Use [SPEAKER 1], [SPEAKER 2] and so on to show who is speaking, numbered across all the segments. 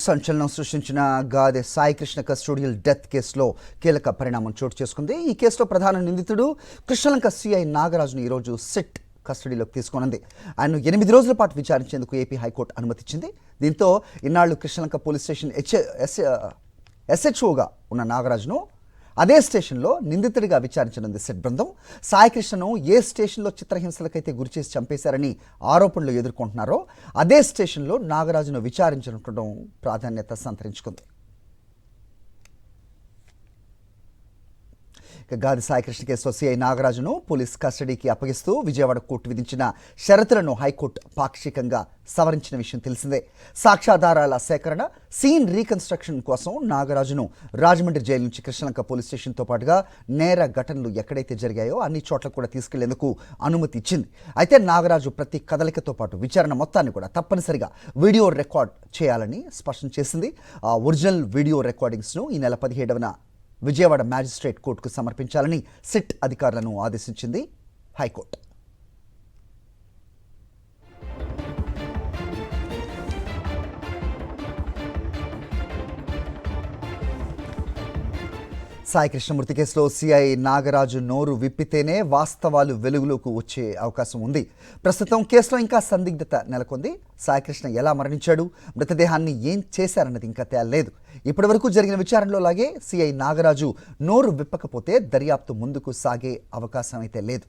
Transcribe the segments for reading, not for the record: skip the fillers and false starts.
[SPEAKER 1] సంచలనం సృష్టించిన గాదె Saikrishna custodial death కేసులో కీలక పరిణామం చోటు చేసుకుంది. ఈ కేసులో ప్రధాన నిందితుడు కృష్ణలంక సిఐ నాగరాజును ఈరోజు సిట్ కస్టడీలోకి తీసుకున్నది. ఆయన్ను 8 రోజుల పాటు విచారించేందుకు ఏపీ హైకోర్టు అనుమతిచ్చింది. దీంతో ఇన్నాళ్లు కృష్ణలంక పోలీస్ స్టేషన్ ఎస్హెచ్ఓగా ఉన్న నాగరాజును అదే స్టేషన్లో నిందితుడిగా విచారించనుంది సిట్ బృందం. సాయికృష్ణను ఏ స్టేషన్లో చిత్రహింసలకైతే గురిచేసి చంపేశారని ఆరోపణలు ఎదుర్కొంటున్నారో అదే స్టేషన్లో నాగరాజును విచారించనుండడం ప్రాధాన్యత సంతరించుకుంది. గాది సాయికృష్ణ కేసులో సిఐ నాగరాజును పోలీస్ కస్టడీకి అప్పగిస్తూ విజయవాడ కోర్టు విధించిన షరతులను హైకోర్టు పాక్షికంగా సవరించిన విషయం తెలిసిందే. సాక్ష్యాధారాల సేకరణ, సీన్ రీకన్స్ట్రక్షన్ కోసం నాగరాజును రాజమండ్రి జైలు నుంచి కృష్ణలంక పోలీస్ స్టేషన్తో పాటుగా నేర ఘటనలు ఎక్కడైతే జరిగాయో అన్ని చోట్ల కూడా తీసుకెళ్లేందుకు అనుమతి ఇచ్చింది. అయితే నాగరాజు ప్రతి కదలికతో పాటు విచారణ మొత్తాన్ని కూడా తప్పనిసరిగా వీడియో రికార్డ్ చేయాలని స్పష్టం చేసింది. ఆ ఒరిజినల్ వీడియో రికార్డింగ్స్ను ఈ నెల 17వ విజయవాడ మ్యాజిస్ట్రేట్ కోర్టుకు సమర్పించాలని సిట్ అధికారులను ఆదేశించింది హైకోర్టు. సాయికృష్ణ మృతి కేసులో సిఐ నాగరాజు నోరు విప్పితేనే వాస్తవాలు వెలుగులోకి వచ్చే అవకాశం ఉంది. ప్రస్తుతం కేసులో ఇంకా సందిగ్ధత నెలకొంది. సాయికృష్ణ ఎలా మరణించాడు, మృతదేహాన్ని ఏం చేశారన్నది ఇంకా తేలలేదు. ఇప్పటివరకు జరిగిన విచారణలో లాగే సిఐ నాగరాజు నోరు విప్పకపోతే దర్యాప్తు ముందుకు సాగే అవకాశం అయితే లేదు.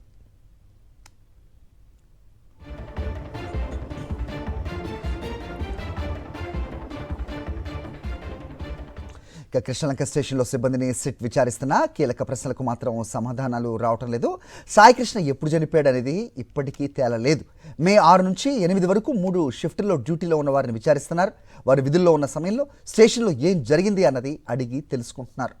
[SPEAKER 1] కృష్ణలంక స్టేషన్లో సిబ్బందిని సిట్ విచారిస్తున్నా కీలక ప్రశ్నలకు మాత్రం సమాధానాలు రావటం లేదు. సాయికృష్ణ ఎప్పుడు చనిపోయాడు అనేది ఇప్పటికీ తేలలేదు. మే 6 నుంచి 8 వరకు 3 షిఫ్టుల్లో డ్యూటీలో ఉన్న వారిని విచారిస్తున్నారు. వారు విధుల్లో ఉన్న సమయంలో స్టేషన్లో ఏం జరిగింది అన్నది అడిగి తెలుసుకుంటున్నారు.